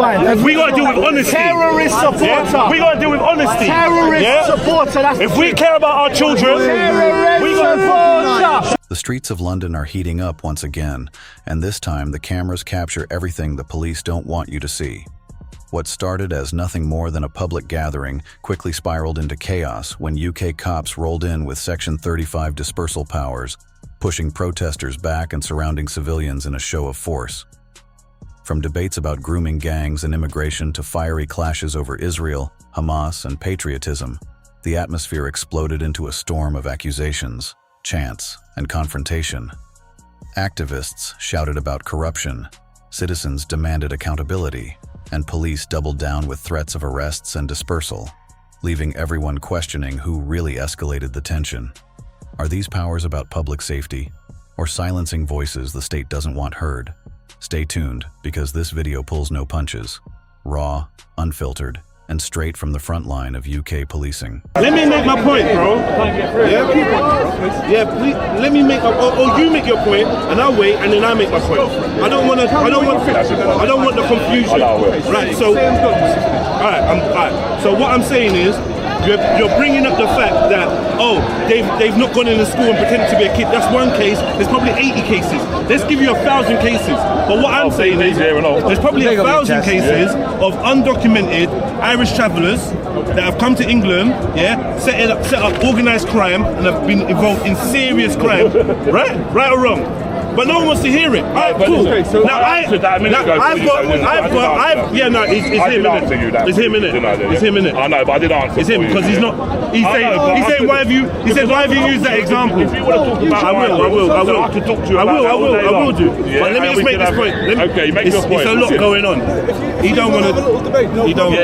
We got to deal with honesty. Terrorist supporter. Yeah? We got to deal with honesty. Terrorist supporter. That's if we care about our children, we got to. The streets of London are heating up once again, and this time the cameras capture everything the police don't want you to see. What started as nothing more than a public gathering quickly spiraled into chaos when UK cops rolled in with Section 35 dispersal powers, pushing protesters back and surrounding civilians in a show of force. From debates about grooming gangs and immigration to fiery clashes over Israel, Hamas, and patriotism, the atmosphere exploded into a storm of accusations, chants, and confrontation. Activists shouted about corruption, citizens demanded accountability, and police doubled down with threats of arrests and dispersal, leaving everyone questioning who really escalated the tension. Are these powers about public safety, or silencing voices the state doesn't want heard? Stay tuned, because this video pulls no punches. Raw, unfiltered, and straight from the front line of UK policing. Let me make my point, bro. Yeah, please. Let me make. Or you make your point, and I'll wait, and then I make my point. I don't want the confusion. Right. So, all right. So what I'm saying is, you're bringing up the fact that they've not gone into school and pretended to be a kid. That's one case. There's probably 80 cases. Let's give you 1,000 cases. But what I'm saying is, there's probably 1,000 cases of undocumented Irish travellers that have come to England, set up organised crime and have been involved in serious crime, right or wrong? But no one wants to hear it. Alright, cool. Okay, so it's him, innit? It's him, innit? I know, but I did answer. It's him, because he's not. He's saying, why have you used that example? If you want to talk about I will. I can talk to you I about will do. Yeah, But let me just make this point. Okay, make your point. It's a lot going on. He don't want to. He don't.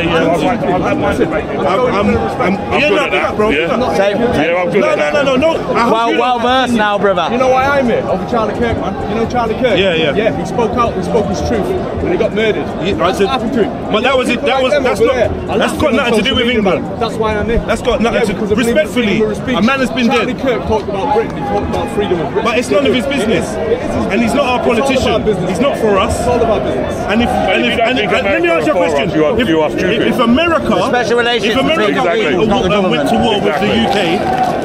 I'm well versed now, brother. You know why I'm here? Over Charlie Kirk, man. You know Charlie Kirk? Yeah. He spoke out. He spoke his truth when he got murdered. That's what happened to him. But that's got nothing to do with England. That's why I'm here. That's got nothing to do. Respectfully, a man has been dead. Charlie Kirk talked about Britain. He talked about freedom of Britain. But it's none of his business. And he's not our politician. He's not for us. It's all about business. And let me ask you a question. If America went to war with the UK,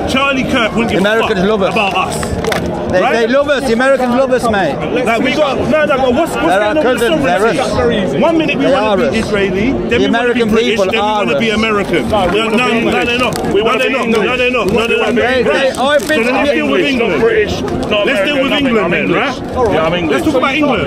Charlie Kirk wouldn't give a fuck about us. They love us. The Americans love us, mate. Like we got but what's going on with the sovereignty? One minute we want to be Israeli, then we want to be British, then we want to be American. No, they're not. No, they're not. I've been let's deal with England. Let's deal with England then, right? Let's talk about England.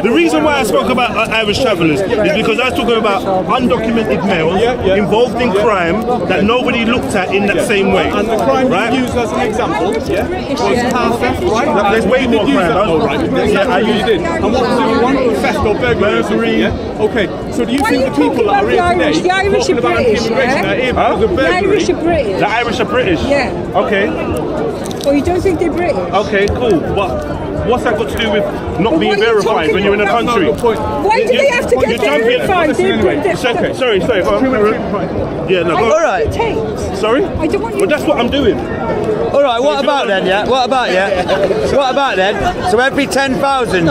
The reason why I spoke about Irish travellers is because I was talking about undocumented males involved in crime that nobody looked at in that same way. And the crime you used as an example, was car theft, right? There's way more crime. You did. And what was the other one? Theft or burglary. Okay, so do you think the people that are here today, the Irish are British, the Irish are British. The Irish are British? Yeah. Okay. Or you don't think they're British? Okay, cool. But what's that got to do with not being verified when you're in a country? Why do they have to get verified? Sorry. Go on. Yeah, no, go on. All right. Sorry? I don't want you. But that's what I'm doing. All right, what about then, So every 10,000,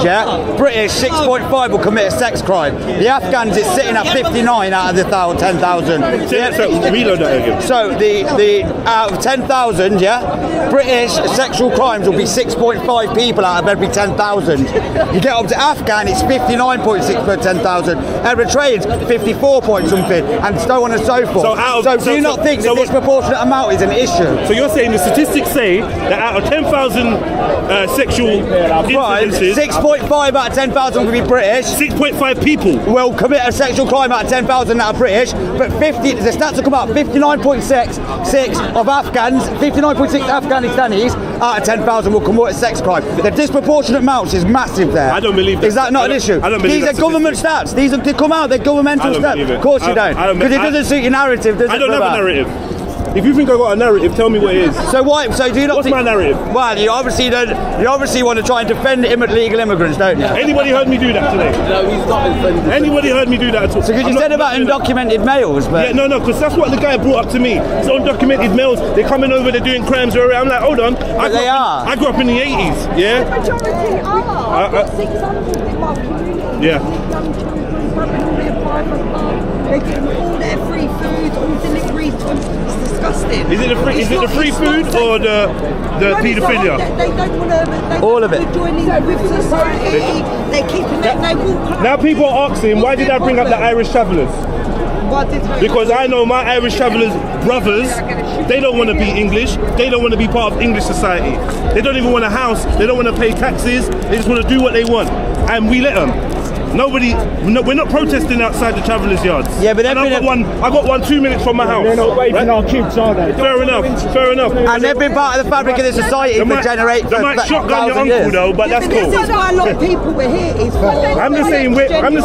British 6.5 will commit a sex crime. The Afghans, it's sitting at 59 out of the 10,000. Reload that again. So the out of 10,000, British sexual crimes will be 6.5 people out of every 10,000. You get up to Afghan, it's 59.6 per 10,000. Eritreans, 54 point something, and so on and so forth. So do you not think that disproportionate amount is an issue? So you're saying the statistics say that out of 10,000 sexual incidences, 6.5 out of 10,000 will be British. 6.5 people will commit a sexual crime out of 10,000 that are British, but the stats will come up 59.6 of Afghans, 59.6 Afghanistanis out of 10,000 will commit a sex crime. The disproportionate amounts is massive there. I don't believe that. Is that not an issue? I don't believe These are government stats. They come out, they're governmental stats. Of course you don't. Because it doesn't suit your narrative, does it? I don't have a narrative. If you think I got a narrative, tell me what it is. So why? So do you not? What's my narrative? Well, you obviously don't. You obviously want to try and defend illegal immigrants, don't you? Anybody heard me do that today? No, he's not defending. Anybody heard me do that at all? So because you said about undocumented males, but yeah, no, because that's what the guy brought up to me. So undocumented males, they're coming over, they're doing crimes. I'm like, hold on. I grew up in the 80s. Yeah. The majority are. I've got 600 in my community. Yeah. private bar. They give them all their free food, all deliveries. It's disgusting. Is it the free food or the paedophilia? They don't want to. All of it. Joining with society. They're keeping it. They walk. Now people are asking, why did I bring up the Irish travellers? Because I know my Irish travellers' brothers, they don't want to be English. They don't want to be part of English society. They don't even want a house. They don't want to pay taxes. They just want to do what they want. And we let them. We're not protesting outside the travellers' yards. Yeah, but I got one 2 minutes from my house. They're not raping our kids, are they? Fair enough. And they've been part of the fabric of the society for generate. They might shotgun your uncle years. though, but that's cool. This is why a lot of people were here. I'm just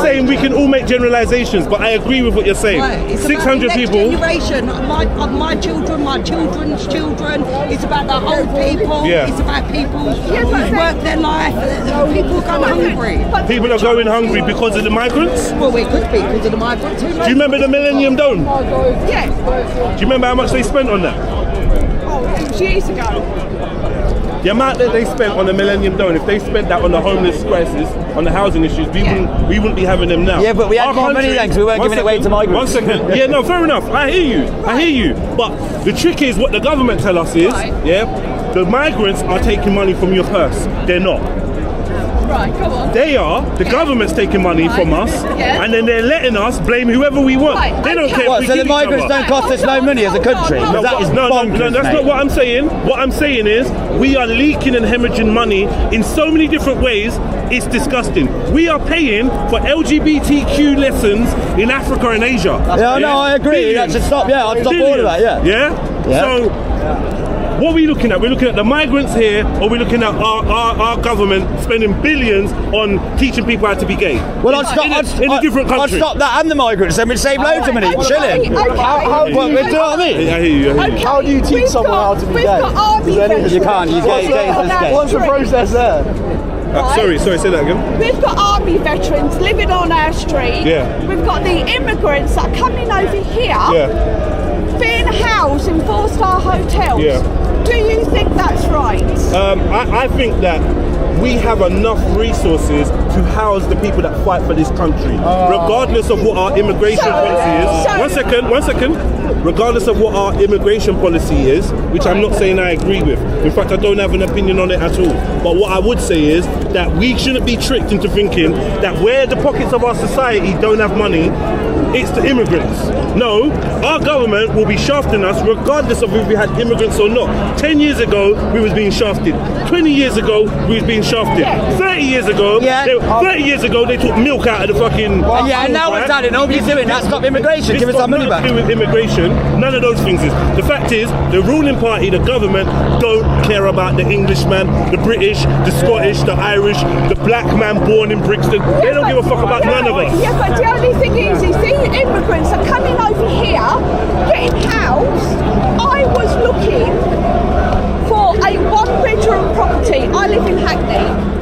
saying we can all make generalizations, but I agree with what you're saying. Right, 600 people. Generation, my children, my children's children. It's about the old people. Yeah. It's about people who've worked their life. People are going hungry. People are going hungry because of the migrants. Well, it could be because of the migrants. Do you remember the Millennium Dome? Yeah. Do you remember how much they spent on that? Oh, it was years ago. The amount that they spent on the Millennium Dome, if they spent that on the homeless crisis, on the housing issues, we wouldn't be having them now. Yeah, but we had more money then because we weren't giving it away to migrants. 1 second. Yeah, no, fair enough. I hear you. But the trick is what the government tell us is, the migrants are taking money from your purse. They're not. Right, come on. The government's taking money from us, and then they're letting us blame whoever we want. Right, They don't care What, if we so the kill each migrants other. don't cost us no money as a country? No, That is no, bonkers, that's mate. not what I'm saying. What I'm saying is we are leaking and hemorrhaging money in so many different ways. It's disgusting. We are paying for LGBTQ lessons in Africa and Asia. Yeah, no, I agree. That should stop. Yeah, I'd stop all of that. Yeah. So, what are we looking at? We're looking at the migrants here, or we're looking at our government spending billions on teaching people how to be gay. Well, I'd stop. in a different country. I'd stop that and the migrants. Then we'd save loads of money. Chilling. How do What, you, do you know what I mean? I hear you. how do you teach someone how to be We've gay? got army Is there any- You can't. You gay. Gay is gay. What's the process there? Sorry, say that again. We've got army veterans living on our street. Yeah. We've got the immigrants that are coming over here, being housed in 4-star hotels. Yeah. Do you think that's right? I think that we have enough resources to house the people that fight for this country, regardless of what our immigration policy is. One second. Regardless of what our immigration policy is, which I'm not saying I agree with. In fact, I don't have an opinion on it at all. But what I would say is that we shouldn't be tricked into thinking that where the pockets of our society don't have money, it's the immigrants. No, our government will be shafting us regardless of if we had immigrants or not. 10 years ago, we was being shafted. 20 years ago, we was being shafted. 30 years ago, 30 years ago, they took milk out of the fucking... And now what's that? Nobody's doing that. Stop immigration. It's Give us got our money back. nothing to do with immigration. None of those things is. The fact is, the ruling party, the government, don't care about the Englishman, the British, the Scottish, the Irish, the black man born in Brixton. They don't give a fuck about none of us. Yeah, but the only thing is these immigrants are coming over here, getting housed. I was looking for a 1-bedroom property. I live in Hackney.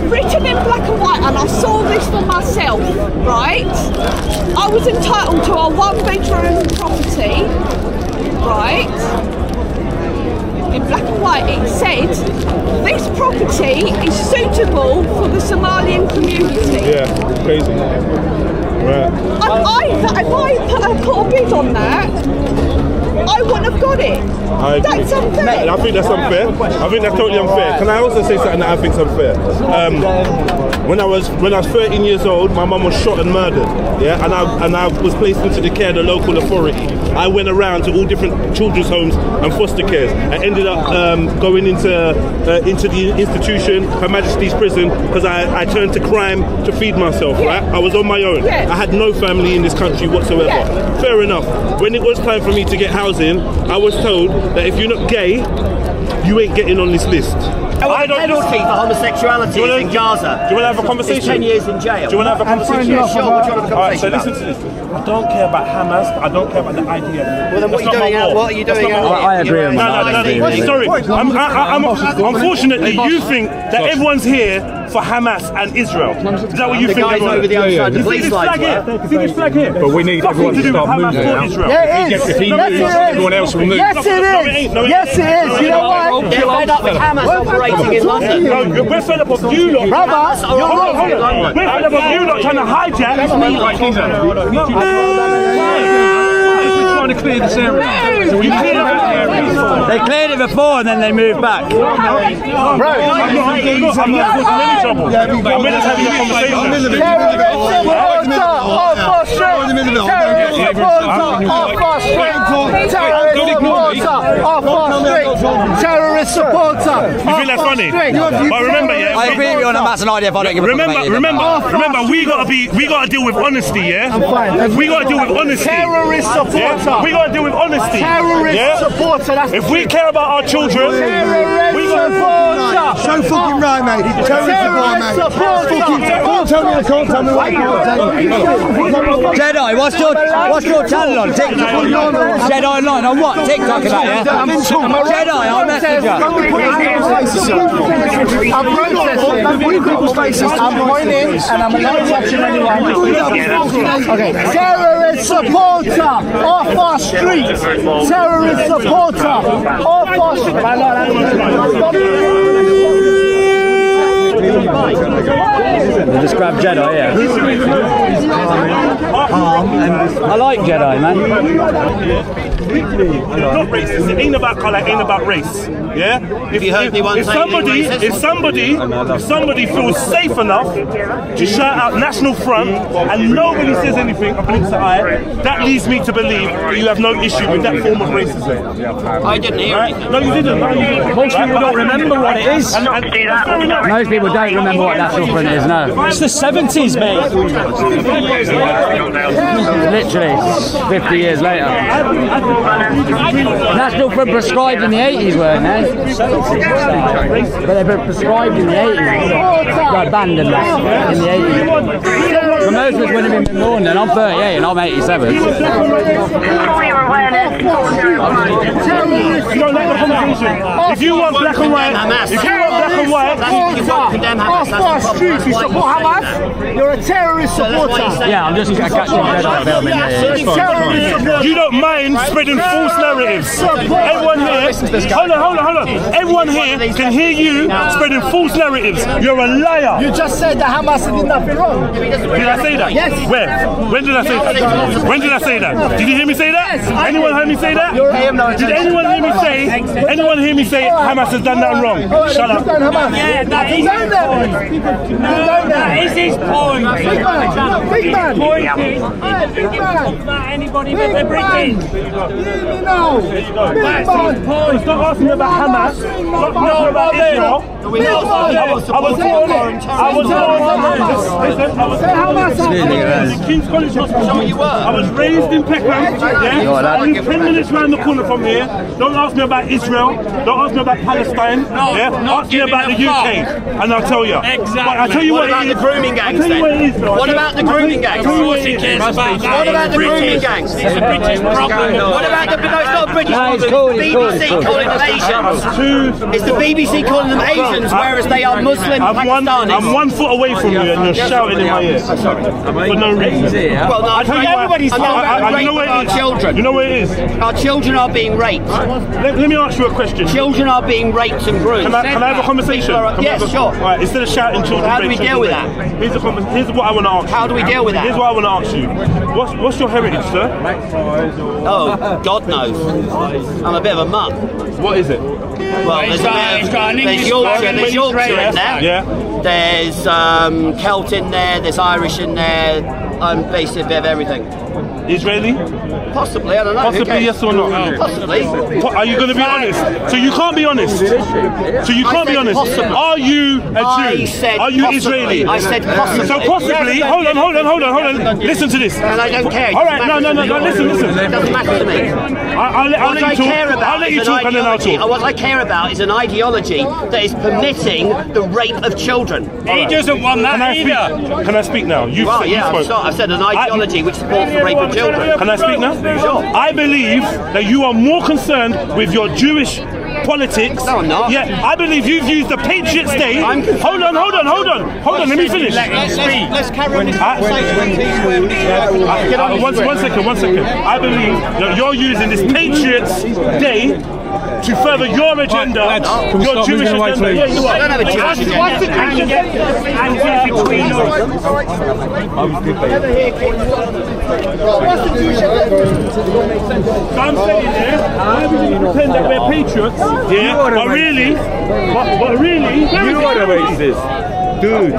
Written in black and white, and I saw this for myself, right? I was entitled to a 1-bedroom property, right? In black and white, it said this property is suitable for the Somalian community. Yeah, crazy. Right. And if I put a bid on that, I wouldn't have got it. That's unfair. I think that's unfair. I think that's totally unfair. Can I also say something that I think is unfair? When I was 13 years old, my mum was shot and murdered. Yeah, and I was placed into the care of the local authority. I went around to all different children's homes and foster cares. I ended up going into the institution, Her Majesty's Prison, because I turned to crime to feed myself. Right? I was on my own. I had no family in this country whatsoever. Fair enough. When it was time for me to get housing, I was told that if you're not gay, you ain't getting on this list. The penalty for homosexuality is in Gaza. Do you want to have a conversation? It's 10 years in jail. Do you want to have a conversation? Yeah, sure. What do you want to have a Alright, so conversation listen to this. I don't care about Hamas. I don't care about the idea. Well, then what are you doing out? I agree on that. No. Sorry. Unfortunately, you think that everyone's here for Hamas and Israel. Is that what you The think? guys they're over the other side, the You see police this lines flag here? were. You see this flag here? But we need everyone to do with start Hamas moving or now. Israel. Yeah, it is. If he Yes, moves, it is. everyone else will move. Yes, it is. Yes, it is. You know what? They're fed up with Hamas operating in London. No, we're fed up of you lot. Brother, you're wrong. Hold on. We're fed up of you lot trying to hijack. We're trying to clear this area. So we clear that area. They cleared it before and then they moved back. I'm not causing any trouble. I'm just having a conversation. Terrorist supporter. You think that's funny? But remember, yeah. I agree with you on Hamas and IDF. I don't give a fuck about you. Remember, we gotta deal with honesty, yeah? We gotta deal with honesty. Terrorist supporter. Yeah? We gotta deal with honesty. Terrorist yeah? supporter. That's If we care about our children, we gotta so fucking right, mate. Terrorist supporter. Can't tell me I can't tell me what I can't tell you. Jedi, what's your channel on TikTok? Jedi Online on what? TikTok about, yeah? Jedi, I'll message you. I'm protesting. I'm pointing and I'm not touching anyone. Okay. Terrorist supporter off our street. Terrorist supporter off our street. Just grab Jedi, yeah. I like Jedi, man. It's not racist. It ain't about colour. It ain't about race. Yeah. If somebody feels safe enough to shout out National Front and nobody says anything, I blinks the eye, that leads me to believe that you have no issue with that form of racism. I didn't hear anything. No, you didn't. Most people don't remember what it is. Most people don't remember what National Front is, no. It's the 70s, mate. Literally, 50 years later. National Front prescribed in the 80s, weren't they? But they were prescribed in the 80s. They abandoned that in the 80s. But most of us wouldn't have been born then. I'm 38 and I'm 87. You don't like the conversation. If you want black and white, Off our street, you support Hamas. You're a terrorist supporter. Yeah, I'm just catching Jedi film in here. Terrorist supporter. you don't mind spreading false narratives. Everyone here, hold on. Everyone here can hear you spreading false narratives. You're a liar. You just said that Hamas did nothing wrong. Did I say that? Yes. Where? When did I say that? When did I say that? Did you hear me say that? Yes. Anyone heard me say that? Did anyone hear me say Hamas has done that wrong? Shut up. Yeah, that is his point. Big man. Big man. Anybody but the British. Stop asking me about Hamas. Stop asking about Israel. I was raised in Peckham. I live 10 minutes round the corner from here. Don't ask me about Israel. Don't ask me about Palestine. Ask me about the UK, and I'll tell you. Exactly. I'll tell you What about the grooming gangs then? What about the grooming gangs? What about the grooming gangs? It's a British problem. What about the? No, it's not a British problem. BBC calling them Asians. It's the BBC calling them Asians, whereas they are Muslim Pakistanis. I'm 1 foot away from you, and you're shouting in my ear for no reason. Well, no, I tell you everybody's what, talking about you know rape where of our it is. children. You know where it is. Our children are being raped. Let me ask you a question. Children are being raped and groomed. Can I have a conversation? Yes, sure. All right, instead of shouting children, How do we rape deal with children, that? Here's what I want to ask you. How do we deal with that? Here's what I want to ask you. What's your heritage, sir? Oh, God knows. I'm a bit of a mutt. What is it? Well, there's Yorkshire in there. Yeah. There's Celt in there. There's Irish in there. I'm basically a bit of everything. Israeli? Possibly, I don't know. Possibly yes or no? Possibly. Are you going to be honest? So you can't be honest. So you can't be honest. Possibly. Are you a Jew? I said Are you possibly. Israeli? I said possibly. So possibly. Hold on. Listen to this. And I don't care. All right. No. Listen. It doesn't matter to me. I'll let you talk. I'll let you talk and then I'll talk. What I care about is an ideology that is permitting the rape of children. He doesn't want that either. Can I speak now? Well, yeah, I've said an ideology which supports the rape of children. Can I speak now? Sure. I believe that you are more concerned with your Jewish politics. No, I'm not. Yeah, I believe you've used the Patriots Day. Hold on. Let me finish. Let's carry on this One second. I believe that you're using this Patriots Day to further your agenda, your Jewish agenda. Yeah, you are. I don't have a Jewish agenda. So I'm saying here, why would you pretend that we're patriots? Yeah, but really, You are the racist. Dude,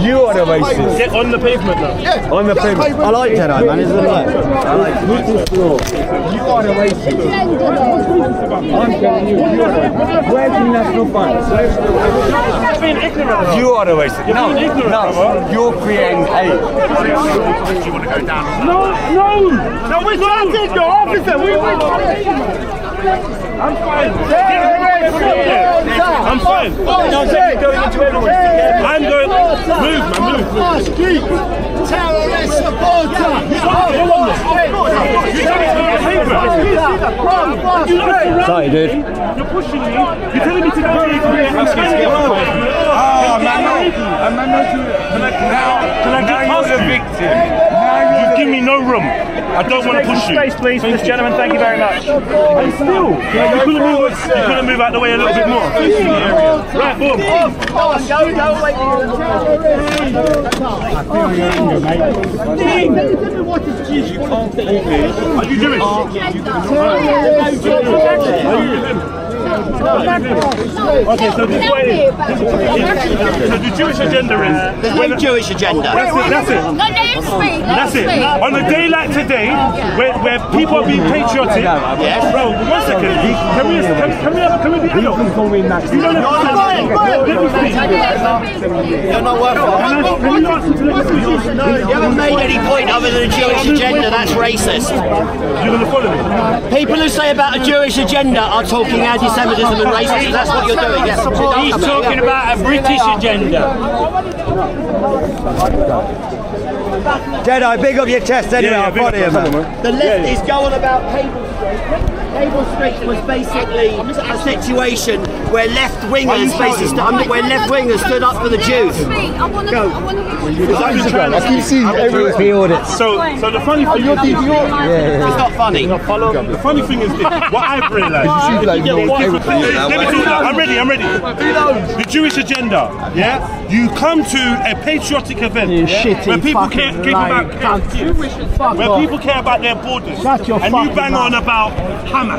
you are the racist. get on the pavement now. On the pavement. I like Jedi, man, isn't it? I like You are the racist. I'm telling you, you are the racist. Where's the national funds? You are the racist. No, you're creating hate. You want to go down? No, we're trying to take the officer. I'm fine. I'm fine. I'm going. Move. Terrorist supporter. Sorry, dude. You're pushing me. You're telling me to go. Now you're the victim. You give me no room. I don't want to push you. Space, please, for this gentleman. Thank you very much. And still, you couldn't move out the way a little bit more. Right, boom. Are you Jewish? Okay, so this way. So the Jewish agenda is. There's no Jewish agenda. That's it. That's it. On a day like today, where people are being patriotic. Yes. Bro, 1 second. Can we be adults? You don't You're not worth it. You haven't made any point other than a Jewish agenda. That's racist. You're going to follow me? People who say about a Jewish agenda are talking anti-Semitism and racism. That's what you're doing. Yes. He's talking about a British agenda. Jedi, big up your chest anyway, I'll follow you, man. The left is going about Cable Street. Cable Street was basically a situation where left-wingers stood up for the Jews. I keep seeing everywhere. Pre-audits. So the funny thing is, It's not funny. the funny thing is this, what I've realised. I'm ready. The Jewish agenda, yeah? You come to a patriotic event where people care about their borders, and you bang on about Hamas.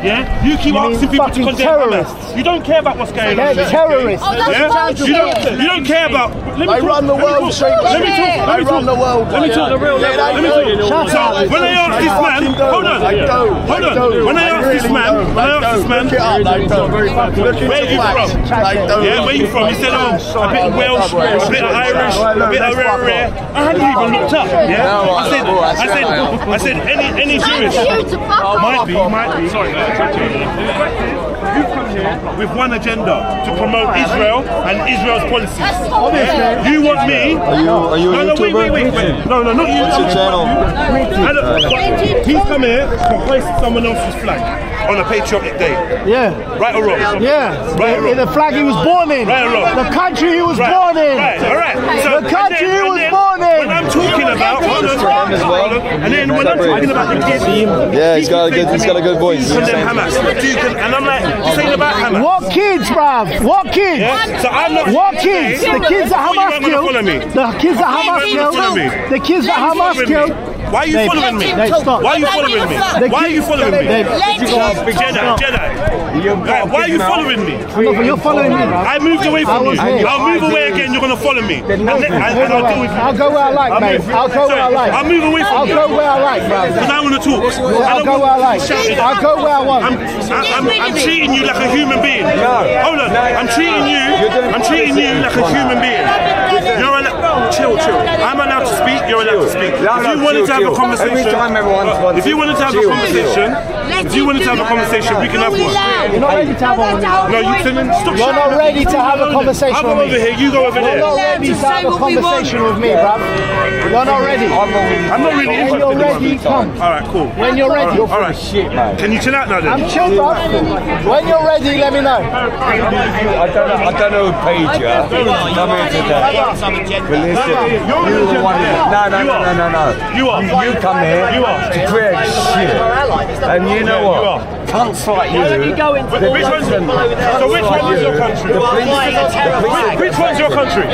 Yeah? You keep asking people to condemn Hamas. You don't care about what's going on. They're terrorists. Yeah? You don't care about. They run the world, Sheikh. Let me talk. They run the world. Let me talk. So when I ask this man, hold on. When I ask this man, Look it up, they don't. where are you from? Yeah, where you from? He said, oh, a bit of Welsh, a bit of Irish, a bit of rare. I hadn't even looked up. Yeah, I said, any Jewish? Might be. Sorry. You come here with one agenda to promote Israel and Israel's policies. Yeah? You want me? Are you a YouTuber? Wait. No, not you. What's your channel? He's come here to hoist someone else's flag on a patriotic day. Yeah. Right or wrong? Yeah. Right or wrong? The flag he was born in. Right or wrong? The country he was born in. Right, all right. So, The country he was born in. When I'm talking about, and then when I'm talking about the kids, Yeah, he's got a good voice. condemn Hamas. And I'm like, this ain't about Hamas. What kids, bruv? What kids? Yeah? So I'm not. What kids? The kids that Hamas killed. The kids that Hamas killed. The kids that Hamas killed. Why are you following me? Stop. Why are you following me? Why are you following me? Jedi. Right, why are you following me? You're following me, bruv. I moved away from you. here. I'll move away again. You're gonna follow me, and I'll deal with you. I'll go where I like, mate. I'll go where I like. I'll move away from I'll you. go where I like, bruv. Because I want to talk. I'll go where I like. I'll go where I want. I'm treating you like a human being. Hold on. I'm treating you like a human being. You're chill. I'm allowed to speak. speak, you're allowed to speak. If you wanted to have a conversation, if you wanted to have a conversation, if you wanted to have a conversation, we can have one. You're not ready to have one. No, you can stop. You're not ready to have a conversation I'll with go me. over here, you go over You're there. not ready to have a conversation with me, bruv. You're not ready. I'm not really When interested. you're ready, come. Alright, cool. When you're ready. Alright, shit, man. Can you chill out now then? I'm chill, bruv. When you're ready, let me know. I don't know who paid you. Come here today. But listen, you're the one. No. You are. You come here to create shit. And you know what? Can't fight you. Which one's your country? Which one's your country?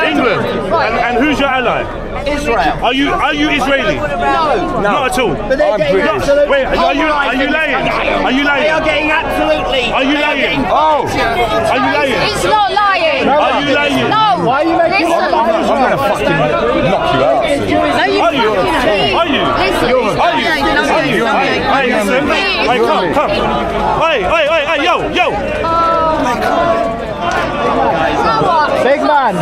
England. And who's your ally? Israel. Are you Israeli? No. Not at all. But they're getting absolutely. Wait, are you lying? Are you lying? They are getting absolutely. Are you lying? Are you lying? It's not lying. Are you lying? No. Why are you making Listen. I'm going to fucking knock you out. Are you? Are you? Listen. Are you? Hey, listen. Hey, come. Hey, yo. You know what? Big man.